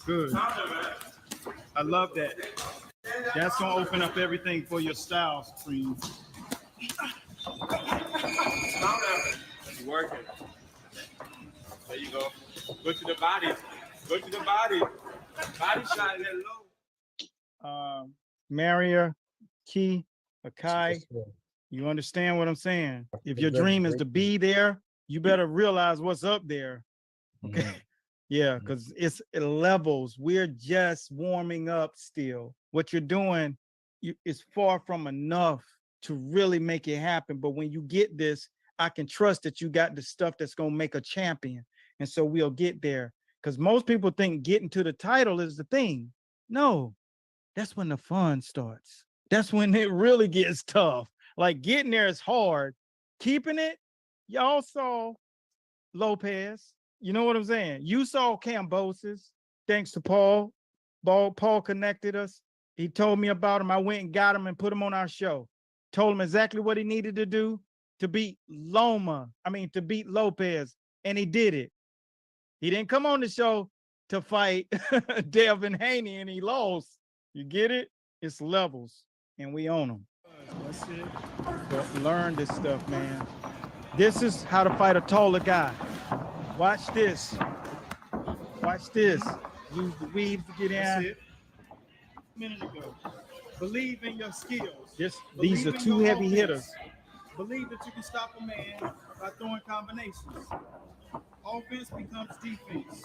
Good. I love that. That's gonna open up everything for your style, Supreme. You're working. There you go. Go to the body. Go to the body. Body shot that low. Maria, Key, Akai, you understand what I'm saying? If your dream is to be there, you better realize what's up there. Okay. Yeah, because it levels. We're just warming up still. What you're doing is far from enough to really make it happen. But when you get this, I can trust that you got the stuff that's going to make a champion. And so we'll get there. Because most people think getting to the title is the thing. No, that's when the fun starts. That's when it really gets tough. Like getting there is hard. Keeping it, y'all saw Lopez. You know what I'm saying? You saw Cambosis, thanks to Paul. Paul connected us. He told me about him. I went and got him and put him on our show. Told him exactly what he needed to do to beat to beat Lopez. And he did it. He didn't come on the show to fight Devin Haney and he lost. You get it? It's levels and we own them. That's it. But learn this stuff, man. This is how to fight a taller guy. Watch this. Watch this. Use the weave to get in. That's it. A minute ago. Believe in your skills. These are two heavy hitters. Believe that you can stop a man by throwing combinations. Offense becomes defense.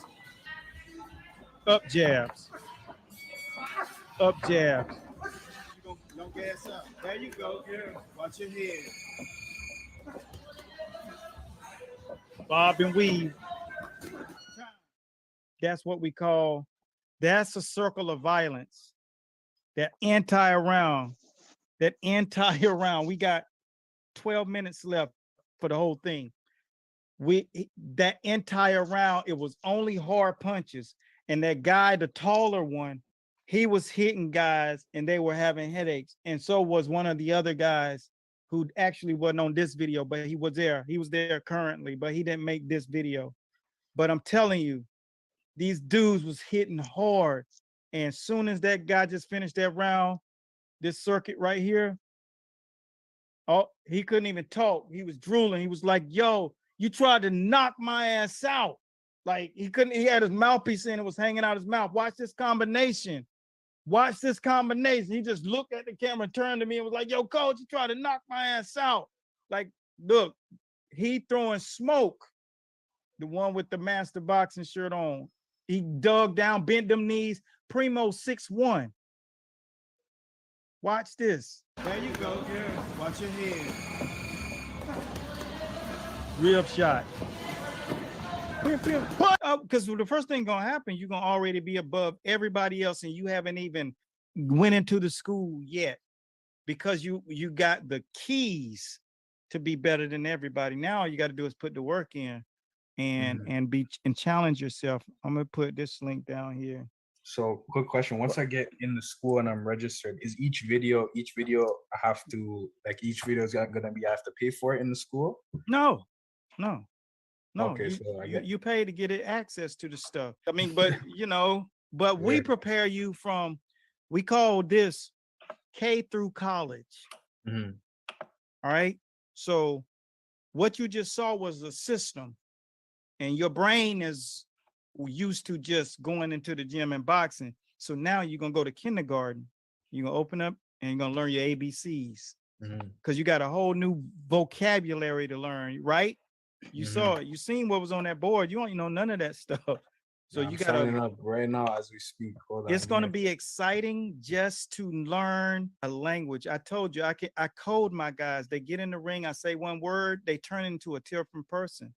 Up jabs. Up jabs. Don't gas up. There you go. Yeah. Watch your head. Bob and weave. That's what we call, that's a circle of violence. That anti-round. We got 12 minutes left for the whole thing. That entire round, it was only hard punches. And that guy, the taller one, he was hitting guys and they were having headaches. And so was one of the other guys who actually wasn't on this video, but he was there. He was there currently, but he didn't make this video. But I'm telling you, these dudes was hitting hard. And as soon as that guy just finished that round, this circuit right here, oh, he couldn't even talk. He was drooling. He was like, yo, you tried to knock my ass out. Like he had his mouthpiece in, it was hanging out his mouth. Watch this combination. Watch this combination. He just looked at the camera, turned to me and was like, yo, coach, you tried to knock my ass out. Like, look, he throwing smoke. The one with the master boxing shirt on. He dug down, bent them knees. Primo 6'1". Watch this. There you go. Yeah. Watch your head. Rib shot. Because the first thing gonna happen, you're gonna already be above everybody else, and you haven't even went into the school yet, because you got the keys to be better than everybody. Now all you got to do is put the work in, and challenge yourself. I'm gonna put this link down here. So, quick question: once I get in the school and I'm registered, is each video I have to, like, each video is gonna be I have to pay for it in the school? No. Okay, you pay to get access to the stuff. I mean, but we prepare you from, we call this K through college. Mm-hmm. All right. So what you just saw was a system, and your brain is used to just going into the gym and boxing. So now you're gonna go to kindergarten. You're gonna open up and you're gonna learn your ABCs, because you got a whole new vocabulary to learn, right? You saw it. You seen what was on that board. You don't know none of that stuff. So you got to up right now as we speak. It's going to be exciting just to learn a language. I told you, I code my guys. They get in the ring. I say one word, they turn into a different person.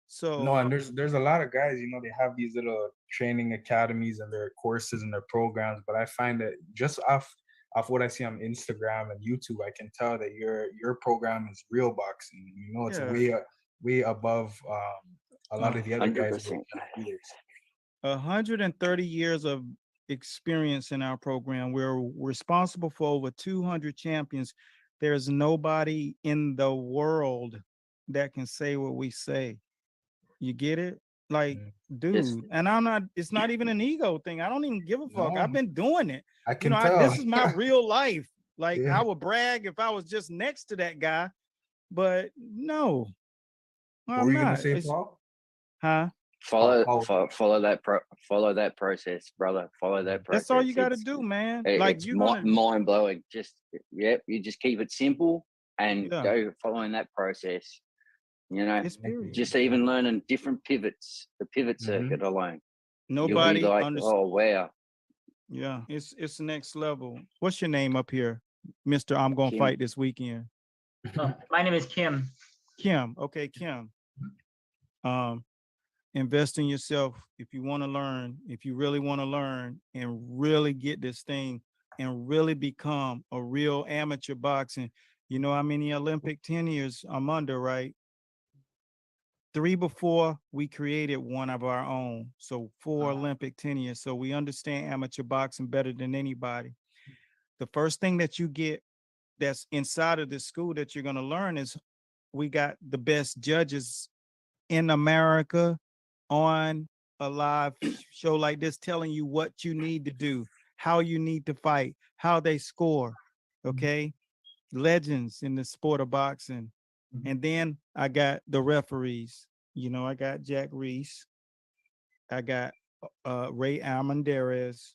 So no, and there's a lot of guys, they have these little training academies and their courses and their programs, but I find that just off what I see on Instagram and YouTube, I can tell that your program is real boxing. It's way above a lot of the other 100%. Guys. 130 years of experience in our program. We're responsible for over 200 champions. There's nobody in the world that can say what we say. You get it? Like, dude, and I'm not, it's not even an ego thing. I don't even give a fuck. I've been doing it. I can This is my real life. Like, Yeah. I would brag if I was just next to that guy, but no, What I'm were you gonna not. say, It's, Paul? huh? Follow that process, brother. Follow that process. That's all you got to do, man. Like, It's you're gonna, mind blowing. Just you just keep it simple and yeah, go following that process. You know, it's period. just even learning different pivots, the pivot Mhm. circuit alone. You'll be Nobody like, understands. oh wow, Yeah, it's next level. What's your name up here, Mister? I'm gonna Kim. fight this weekend. My name is Kim. Kim. Okay, Kim. Invest in yourself if you want to learn, if you really want to learn and really get this thing and really become a real amateur boxing. You know how many Olympic tenures I'm under, right? 3 before we created one of our own. So 4 Olympic tenures. So we understand amateur boxing better than anybody. The first thing that you get that's inside of this school that you're going to learn is we got the best judges in America on a live show like this, telling you what you need to do, how you need to fight, how they score. Okay. Legends in the sport of boxing. And then I got the referees. You know, I got Jack Reese. I got Ray Almendarez,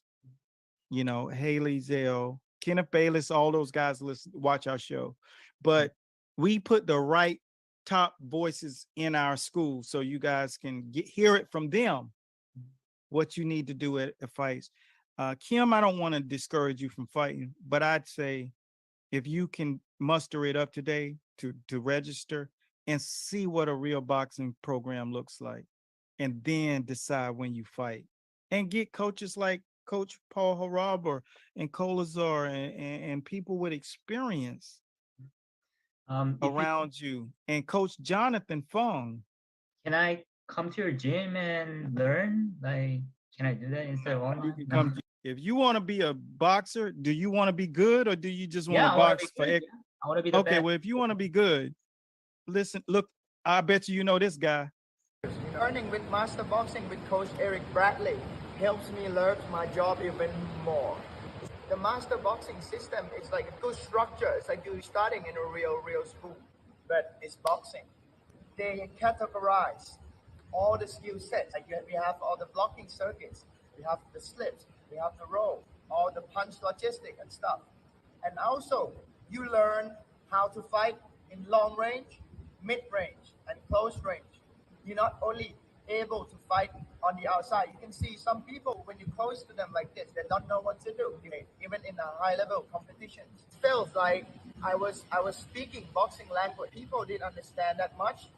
you know, Haley Zell, Kenneth Bayless, all those guys listen, watch our show. But we put the right top voices in our school so you guys can hear it from them, what you need to do at fights. Kim, I don't want to discourage you from fighting, but I'd say if you can muster it up today to register and see what a real boxing program looks like, and then decide when you fight and get coaches like Coach Paul Haraber and Kolazar and people with experience around you, and Coach Jonathan Fung. Can I come to your gym and learn? Like, can I do that instead of online? You can come if you want to be a boxer. Do you want to be good, or do you just want Yeah, to I wanna box be for? good, yeah. I want to be the Okay, best. well, if you want to be good, listen, look, I bet you know this guy. Learning with Master Boxing with Coach Eric Bradley helps me learn my job even more. The Master Boxing system is like a good structure. It's like you're starting in a real school, but it's boxing. They categorize all the skill sets. Like we have all the blocking circuits, we have the slips, we have the roll, all the punch logistic and stuff. And also, you learn how to fight in long range, mid range, and close range. You're not only able to fight on the outside. You can see some people when you close to them like this, they don't know what to do. Even in a high level competitions, it feels like I was speaking boxing language. People didn't understand that much.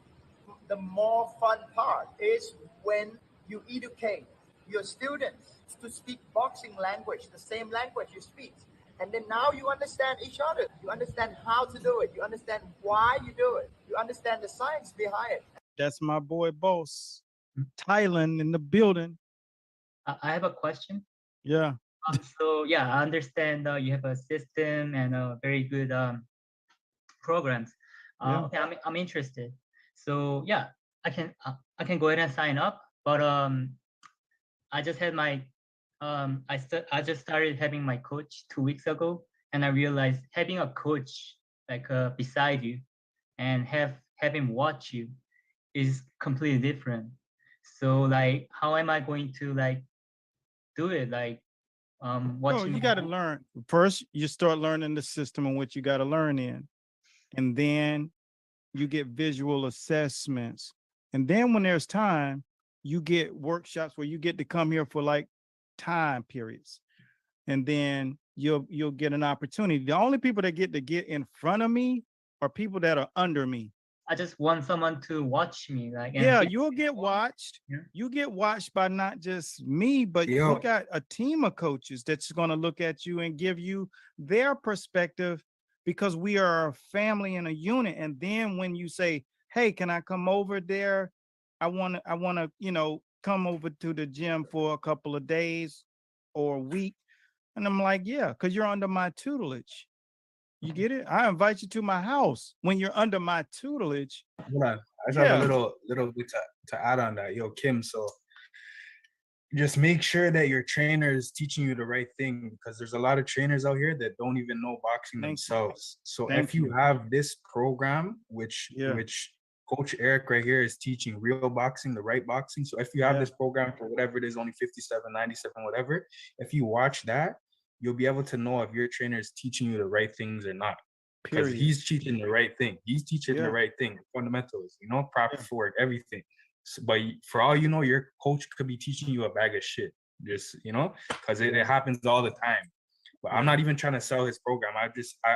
The more fun part is when you educate your students to speak boxing language, the same language you speak. And then now you understand each other. You understand how to do it. You understand why you do it. You understand the science behind it. That's my boy Boss. Thailand in the building. I have a question. Yeah. So yeah, I understand you have a system and very good programs. Yeah. Okay, I'm interested. So yeah, I can go ahead and sign up. But I just had my I just started having my coach 2 weeks ago, and I realized having a coach like beside you and have him watch you is completely different. So like, how am I going to like do it? Like Oh, watching. you got to learn. First, you start learning the system in which you got to learn in. And then you get visual assessments. And then when there's time, you get workshops where you get to come here for like time periods. And then you'll get an opportunity. The only people that get in front of me are people that are under me. I just want someone to watch me. Like, and Yeah, you'll get watched. Yeah. You get watched by not just me, but Yo. we got a team of coaches that's going to look at you and give you their perspective, because we are a family and a unit. And then when you say, "Hey, can I come over there? I want to, come over to the gym for a couple of days or a week." And I'm like, "Yeah, because you're under my tutelage." You get it? I invite you to my house when you're under my tutelage. Hold on. I just have a little bit to add on that. Yo, Kim, so just make sure that your trainer is teaching you the right thing, because there's a lot of trainers out here that don't even know boxing themselves. So if you have this program, which Coach Eric right here is teaching real boxing, the right boxing. So if you have this program for whatever it is, only 57, 97, whatever, if you watch that, you'll be able to know if your trainer is teaching you the right things or not. Because he's teaching the right thing. He's teaching the right thing, fundamentals, you know, proper footwork, everything. So, but for all you know, your coach could be teaching you a bag of shit. Just, you know, because it happens all the time. But I'm not even trying to sell his program.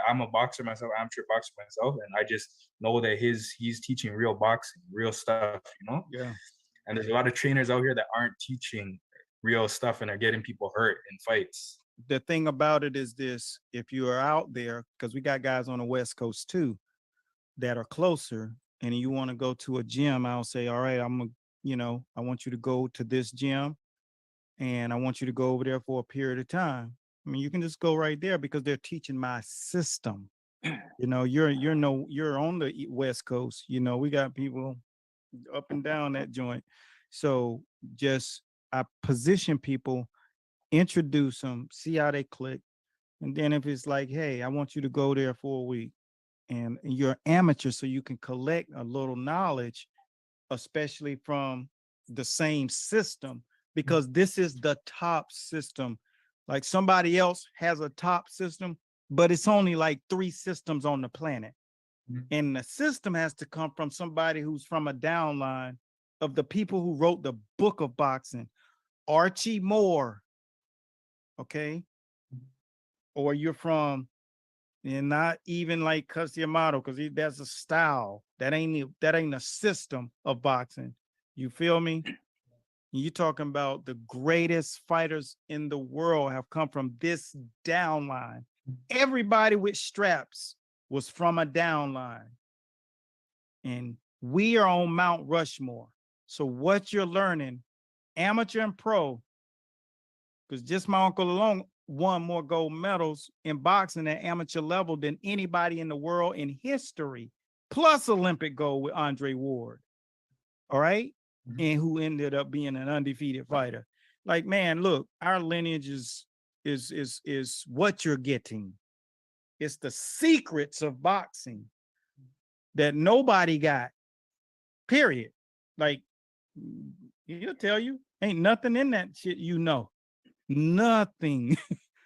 I'm a boxer myself, amateur boxer myself, and I just know that he's teaching real boxing, real stuff, you know? Yeah. And there's a lot of trainers out here that aren't teaching real stuff and are getting people hurt in fights. The thing about it is this: if you are out there, because we got guys on the West Coast too that are closer, and you want to go to a gym, I'll say, all right, I want you to go to this gym and I want you to go over there for a period of time. I mean, you can just go right there because they're teaching my system. You know, you're on the West Coast, you know, we got people up and down that joint. So I position people, introduce them, see how they click. And then if it's like, hey, I want you to go there for a week, and you're amateur, so you can collect a little knowledge, especially from the same system, because this is the top system. Like somebody else has a top system, but it's only like 3 systems on the planet. And the system has to come from somebody who's from a downline of the people who wrote the book of boxing, Archie Moore. Okay. Or you're from, and not even like Cus Yamato, because that's a style. That ain't a system of boxing. You feel me? You're talking about the greatest fighters in the world have come from this downline. Everybody with straps was from a downline. And we are on Mount Rushmore. So what you're learning, amateur and pro, because just my uncle alone won more gold medals in boxing at amateur level than anybody in the world in history, plus Olympic gold with Andre Ward. All right. And who ended up being an undefeated fighter. Like, man, look, our lineage is what you're getting. It's the secrets of boxing that nobody got, period. Like, he'll tell you, ain't nothing in that shit, you know. Nothing.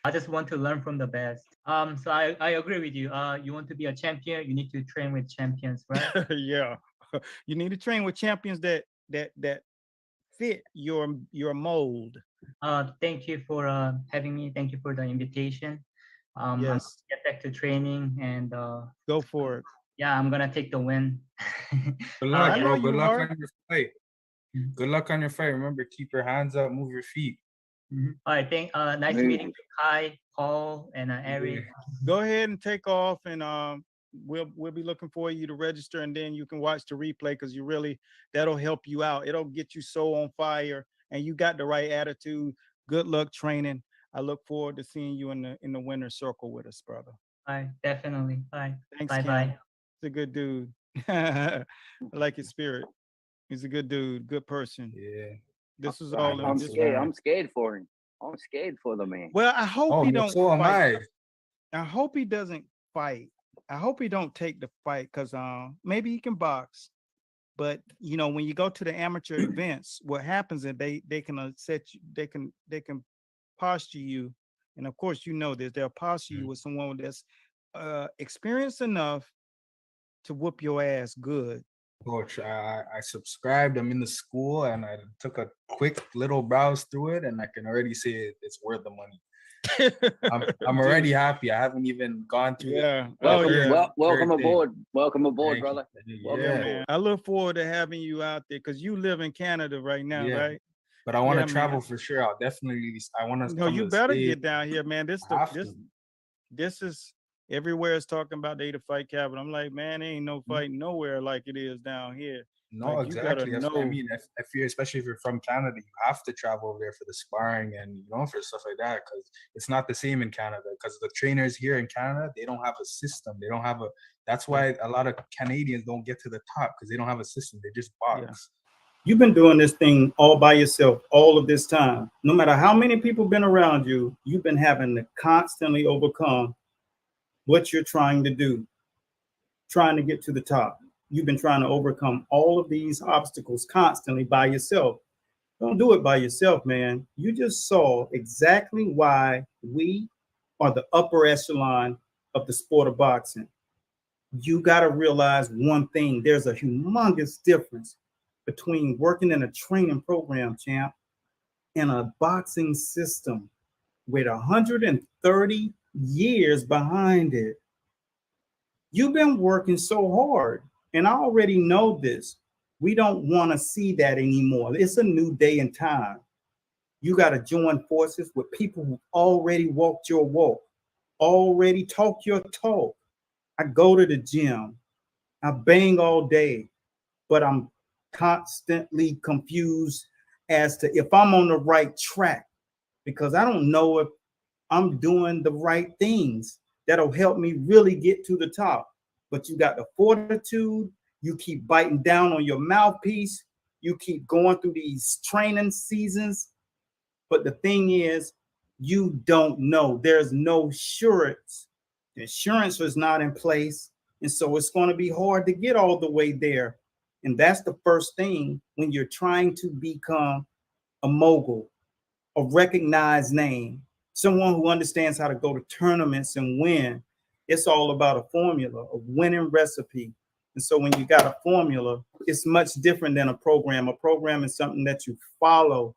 I just want to learn from the best. So I agree with you. You want to be a champion, you need to train with champions, right? Yeah. You need to train with champions that fit your mold. Thank you for having me. Thank you for the invitation. Yes. I'm gonna get back to training and go for it. Yeah, I'm gonna take the win. Good luck, bro. Good luck on your fight. Good luck on your fight. Remember, keep your hands up, move your feet. All right, nice meeting you, Kai, Paul, and Eric. Go ahead and take off, and we'll be looking for you to register, and then you can watch the replay, because that'll help you out. It'll get you so on fire, and you got the right attitude. Good luck training. I look forward to seeing you in the winner's circle with us, brother. Bye, definitely. Bye. Thanks, bye. Kim. Bye. He's a good dude. I like his spirit. He's a good dude, good person. Yeah. This is all. I'm scared. I'm scared for him. I'm scared for the man. Well, I hope he don't so fight. Am I hope he doesn't fight. I hope he don't take the fight, because maybe he can box. But you know, when you go to the amateur events, what happens is they can set you, they can posture you, and of course you know this, they'll posture you with someone that's experienced enough to whoop your ass good. Coach, I subscribed. I'm in the school, and I took a quick little browse through it, and I can already say it's worth the money. I'm already happy. I haven't even gone through it. Welcome aboard. Welcome aboard, brother. Welcome man. I look forward to having you out there, because you live in Canada right now, right? But I want to travel for sure. I want to. No, you better get down here, man. This is everywhere is talking about they the fight capital. I'm like, man, there ain't no fight nowhere like it is down here. No, Like, you gotta exactly. That's what I know. mean. If you're, especially if you're from Canada, you have to travel over there for the sparring and for stuff like that, because it's not the same in Canada. Because the trainers here in Canada, they don't have a system. They don't have a. That's why a lot of Canadians don't get to the top, because they don't have a system. They just box. You've been doing this thing all by yourself all of this time. No matter how many people been around you, you've been having to constantly overcome what you're trying to do, trying to get to the top. You've been trying to overcome all of these obstacles constantly by yourself. Don't do it by yourself, man. You just saw exactly why we are the upper echelon of the sport of boxing. You got to realize one thing. There's a humongous difference between working in a training program, champ, and a boxing system with 130 years behind it. You've been working so hard, and I already know this. We don't want to see that anymore. It's a new day and time. You got to join forces with people who already walked your walk, already talk your talk. I go to the gym, I bang all day, but I'm constantly confused as to if I'm on the right track, because I don't know if I'm doing the right things that'll help me really get to the top. But you got the fortitude, you keep biting down on your mouthpiece, you keep going through these training seasons. But the thing is, you don't know. There's no assurance. The insurance is not in place. And so it's going to be hard to get all the way there. And that's the first thing when you're trying to become a mogul, a recognized name, someone who understands how to go to tournaments and win. It's all about a formula, a winning recipe. And so when you got a formula, it's much different than a program. A program is something that you follow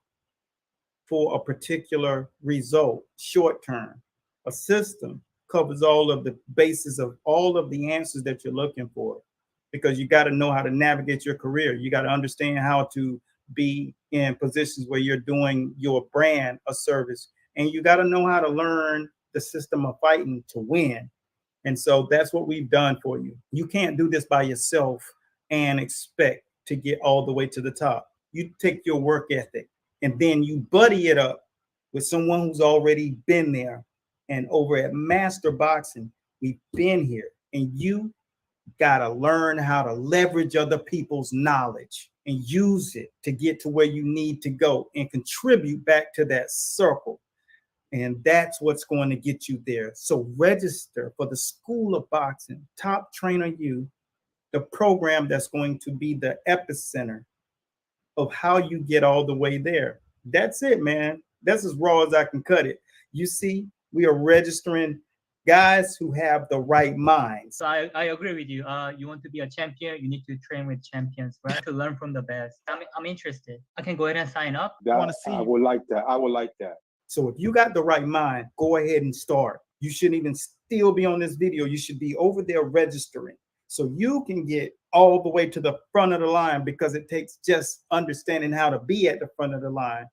for a particular result, short term. A system covers all of the bases of all of the answers that you're looking for, because you got to know how to navigate your career. You got to understand how to be in positions where you're doing your brand a service, and you got to know how to learn the system of fighting to win. And so that's what we've done for you. You can't do this by yourself and expect to get all the way to the top. You take your work ethic and then you buddy it up with someone who's already been there. And over at Master Boxing, we've been here, and you got to learn how to leverage other people's knowledge and use it to get to where you need to go and contribute back to that circle. And that's what's going to get you there. So register for the School of Boxing, Top Trainer U, the program that's going to be the epicenter of how you get all the way there. That's it, man. That's as raw as I can cut it. You see, we are registering guys who have the right minds. So I agree with you. You want to be a champion, you need to train with champions, right? To learn from the best. I'm interested. I can go ahead and sign up. I want to see. I would like that. I would like that. So if you got the right mind, go ahead and start. You shouldn't even still be on this video. You should be over there registering so you can get all the way to the front of the line, because it takes just understanding how to be at the front of the line,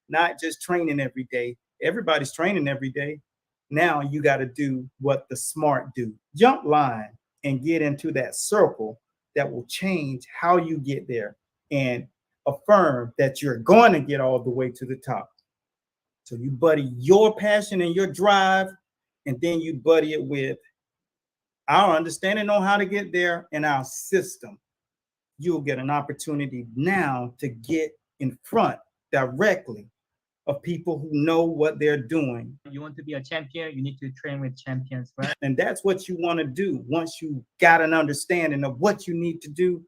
not just training every day. Everybody's training every day. Now you got to do what the smart do. Jump line and get into that circle that will change how you get there, and affirm that you're going to get all the way to the top. So you buddy your passion and your drive, and then you buddy it with our understanding on how to get there and our system. You'll get an opportunity now to get in front directly of people who know what they're doing. You want to be a champion, you need to train with champions, right? And that's what you want to do. Once you got an understanding of what you need to do,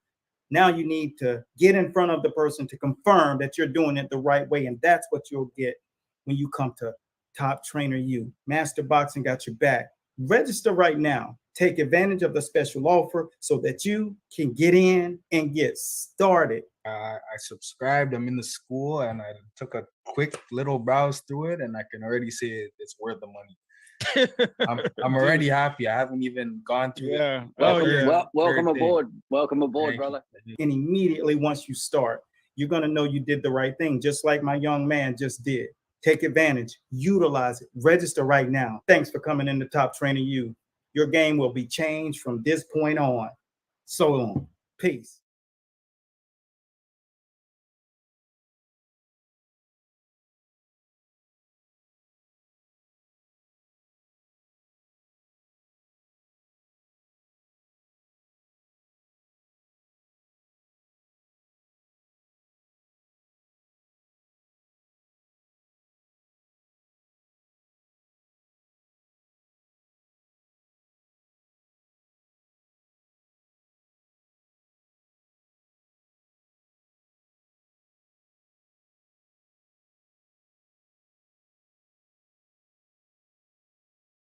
now you need to get in front of the person to confirm that you're doing it the right way. And that's what you'll get when you come to Top Trainer U. Master Boxing got your back. Register right now. Take advantage of the special offer so that you can get in and get started. I subscribed. I'm in the school, and I took a quick little browse through it, and I can already say it's worth the money. I'm already happy. I haven't even gone through it. Welcome aboard. Welcome aboard, brother. And immediately once you start, you're going to know you did the right thing, just like my young man just did. Take advantage, utilize it, register right now. Thanks for coming in the Top Trainer U. Your game will be changed from this point on. So long. Peace.